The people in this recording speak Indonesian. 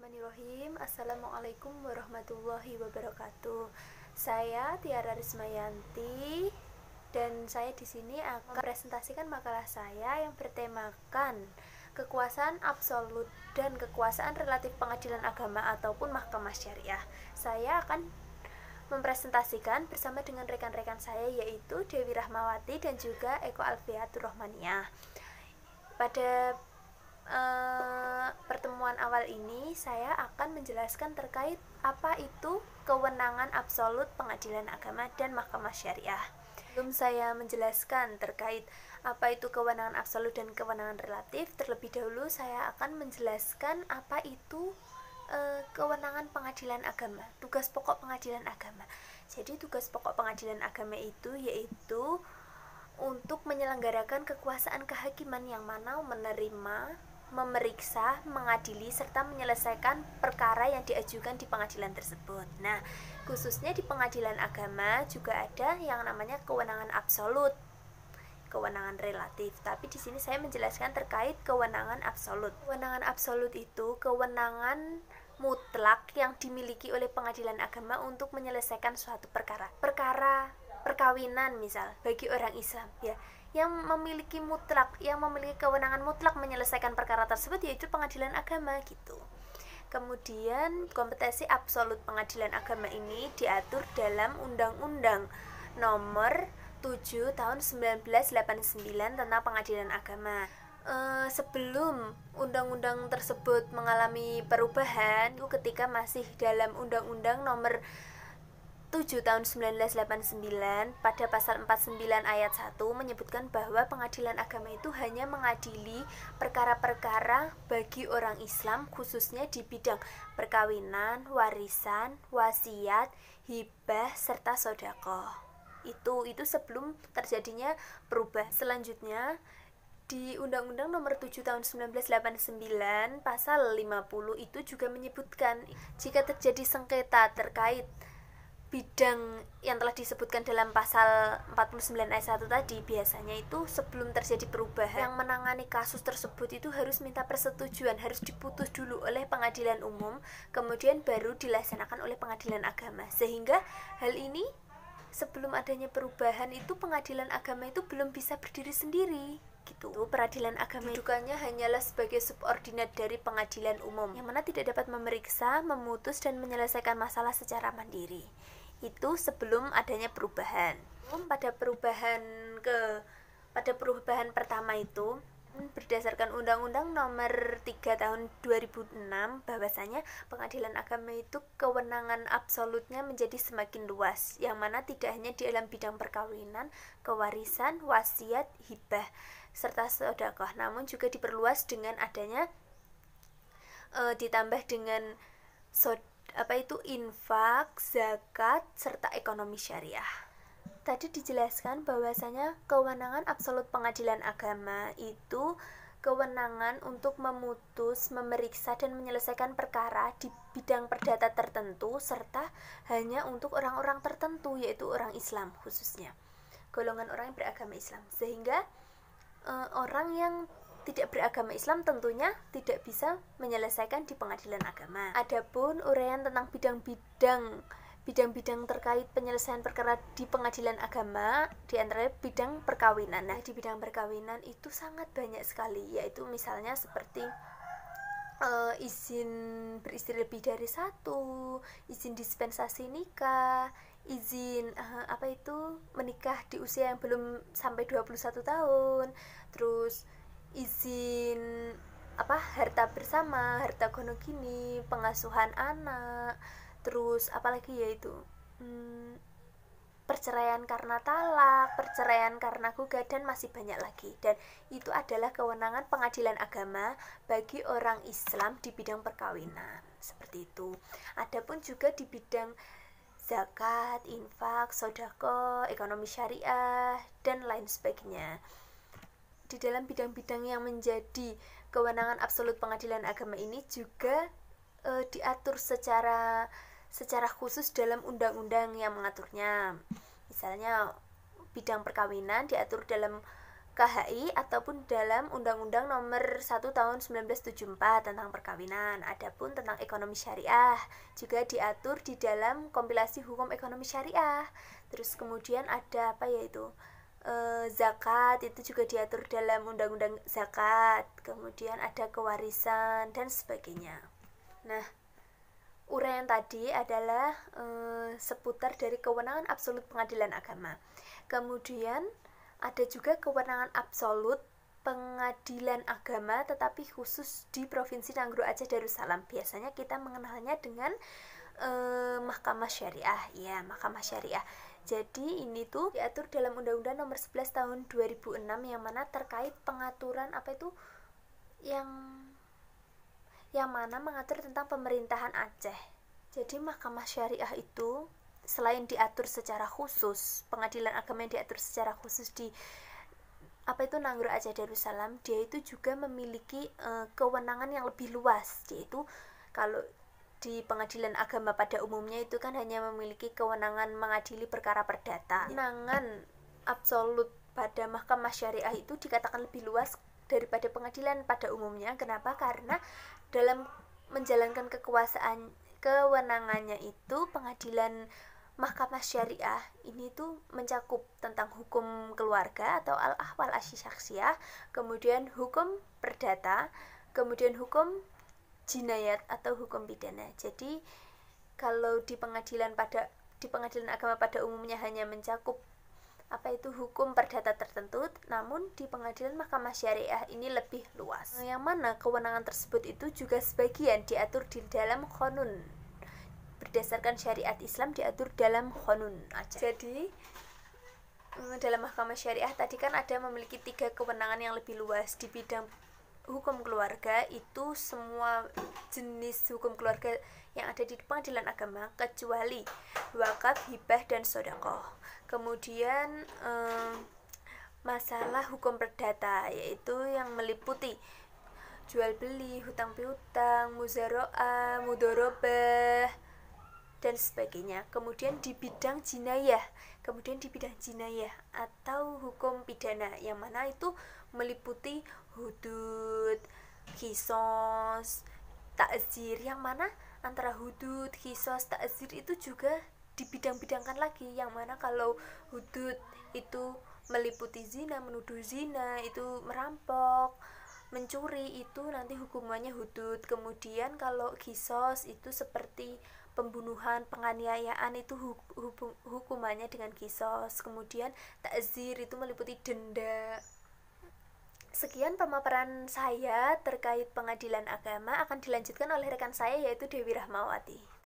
Bismillahirrahmanirrahim. Assalamualaikum warahmatullahi wabarakatuh. Saya Tiara Rismayanti dan saya di sini akan mempresentasikan makalah saya yang bertemakan kekuasaan absolut dan kekuasaan relatif pengadilan agama ataupun mahkamah syariah. Saya akan mempresentasikan bersama dengan rekan-rekan saya yaitu Dewi Rahmawati dan juga Eko Alfiatur Rahmaniah. Pada pertemuan awal ini saya akan menjelaskan terkait apa itu kewenangan absolut pengadilan agama dan mahkamah syariah. Sebelum saya menjelaskan terkait apa itu kewenangan absolut dan kewenangan relatif, terlebih dahulu saya akan menjelaskan apa itu kewenangan pengadilan agama, tugas pokok pengadilan agama. Jadi tugas pokok pengadilan agama itu yaitu untuk menyelenggarakan kekuasaan kehakiman yang mana menerima, memeriksa, mengadili, serta menyelesaikan perkara yang diajukan di pengadilan tersebut. Nah, khususnya di pengadilan agama juga ada yang namanya kewenangan absolut, kewenangan relatif. Tapi di sini saya menjelaskan terkait kewenangan absolut. Kewenangan absolut itu kewenangan mutlak yang dimiliki oleh pengadilan agama untuk menyelesaikan suatu perkara. Perkawinan misal bagi orang Islam ya, yang memiliki kewenangan mutlak menyelesaikan perkara tersebut yaitu pengadilan agama gitu. Kemudian kompetensi absolut pengadilan agama ini diatur dalam Undang-Undang Nomor 7 Tahun 1989 tentang Pengadilan Agama. Sebelum undang-undang tersebut mengalami perubahan itu ketika masih dalam Undang-Undang Nomor 7 tahun 1989 pada pasal 49 ayat 1 menyebutkan bahwa pengadilan agama itu hanya mengadili perkara-perkara bagi orang Islam khususnya di bidang perkawinan, warisan, wasiat, hibah, serta sedekah. Itu sebelum terjadinya perubahan. Selanjutnya di Undang-Undang Nomor 7 Tahun 1989 pasal 50 itu juga menyebutkan jika terjadi sengketa terkait bidang yang telah disebutkan dalam pasal 49 ayat 1 tadi, biasanya itu sebelum terjadi perubahan yang menangani kasus tersebut itu harus minta persetujuan, harus diputus dulu oleh pengadilan umum, kemudian baru dilaksanakan oleh pengadilan agama. Sehingga hal ini sebelum adanya perubahan itu pengadilan agama itu belum bisa berdiri sendiri gitu. Peradilan agama kedudukannya hanyalah sebagai subordinat dari pengadilan umum yang mana tidak dapat memeriksa, memutus dan menyelesaikan masalah secara mandiri. Itu sebelum adanya perubahan. Pada perubahan pertama itu berdasarkan Undang-Undang Nomor 3 Tahun 2006 bahwasanya pengadilan agama itu kewenangan absolutnya menjadi semakin luas, yang mana tidak hanya di dalam bidang perkawinan, kewarisan, wasiat, hibah, serta sedekah, namun juga diperluas dengan adanya ditambah dengan infak, zakat, serta ekonomi syariah. Tadi dijelaskan bahwasanya kewenangan absolut pengadilan agama itu kewenangan untuk memutus, memeriksa, dan menyelesaikan perkara di bidang perdata tertentu serta hanya untuk orang-orang tertentu, yaitu orang Islam khususnya, golongan orang yang beragama Islam. Sehingga orang yang tidak beragama Islam tentunya tidak bisa menyelesaikan di pengadilan agama. Adapun uraian tentang bidang-bidang terkait penyelesaian perkara di pengadilan agama, di antara bidang perkawinan. Nah, di bidang perkawinan itu sangat banyak sekali, yaitu misalnya seperti izin beristri lebih dari satu, izin dispensasi nikah, izin menikah di usia yang belum sampai 21 tahun, terus izin harta bersama, harta gonogini, pengasuhan anak, terus apalagi yaitu perceraian karena talak, perceraian karena gugat, dan masih banyak lagi. Dan itu adalah kewenangan pengadilan agama bagi orang Islam di bidang perkawinan, seperti itu. Adapun juga di bidang zakat, infak, sedekah, ekonomi syariah, dan lain sebagainya. Di dalam bidang-bidang yang menjadi kewenangan absolut pengadilan agama ini juga diatur secara khusus dalam undang-undang yang mengaturnya. Misalnya bidang perkawinan diatur dalam KHI ataupun dalam Undang-Undang Nomor 1 Tahun 1974 tentang perkawinan. Adapun tentang ekonomi syariah juga diatur di dalam kompilasi hukum ekonomi syariah. Terus kemudian ada apa yaitu zakat, itu juga diatur dalam Undang-Undang Zakat. Kemudian ada kewarisan dan sebagainya. Nah, uraian tadi adalah seputar dari kewenangan absolut pengadilan agama. Kemudian ada juga kewenangan absolut pengadilan agama tetapi khusus di Provinsi Nanggroe Aceh Darussalam. Biasanya kita mengenalnya dengan Mahkamah Syariah. Ya, Mahkamah Syariah. Jadi ini tuh diatur dalam Undang-Undang Nomor 11 Tahun 2006 yang mana terkait pengaturan apa itu yang mana mengatur tentang pemerintahan Aceh. Jadi Mahkamah Syariah itu selain diatur secara khusus, pengadilan agama yang diatur secara khusus di Nanggroe Aceh Darussalam, dia itu juga memiliki kewenangan yang lebih luas, yaitu kalau di pengadilan agama pada umumnya itu kan hanya memiliki kewenangan mengadili perkara perdata. Kewenangan absolut pada Mahkamah Syariah itu dikatakan lebih luas daripada pengadilan pada umumnya. Kenapa? Karena dalam menjalankan kewenangannya itu pengadilan Mahkamah Syariah ini tuh mencakup tentang hukum keluarga atau al-ahwal asy-syakhsiyah, kemudian hukum perdata, kemudian hukum jinayat atau hukum pidana. Jadi kalau di pengadilan agama pada umumnya hanya mencakup hukum perdata tertentu, namun di pengadilan Mahkamah Syariah ini lebih luas. Yang mana kewenangan tersebut itu juga sebagian diatur di dalam qanun. Berdasarkan syariat Islam diatur dalam qanun Aceh. Jadi dalam Mahkamah Syariah tadi kan ada memiliki 3 kewenangan yang lebih luas. Di bidang hukum keluarga itu semua jenis hukum keluarga yang ada di pengadilan agama kecuali wakaf, hibah, dan sedekah. Kemudian masalah hukum perdata yaitu yang meliputi jual beli, hutang piutang, muzaraah, mudharabah, dan sebagainya. Kemudian di bidang jinayah atau hukum pidana yang mana itu meliputi hudud, qisas, ta'zir, yang mana antara hudud, qisas, ta'zir itu juga dibidang-bidangkan lagi, yang mana kalau hudud itu meliputi zina, menuduh zina, itu merampok, mencuri, itu nanti hukumannya hudud. Kemudian kalau qisas itu seperti pembunuhan, penganiayaan, itu hukumannya dengan qisas. Kemudian ta'zir itu meliputi denda. Sekian pemaparan saya terkait pengadilan agama, akan dilanjutkan oleh rekan saya yaitu Dewi Rahmawati.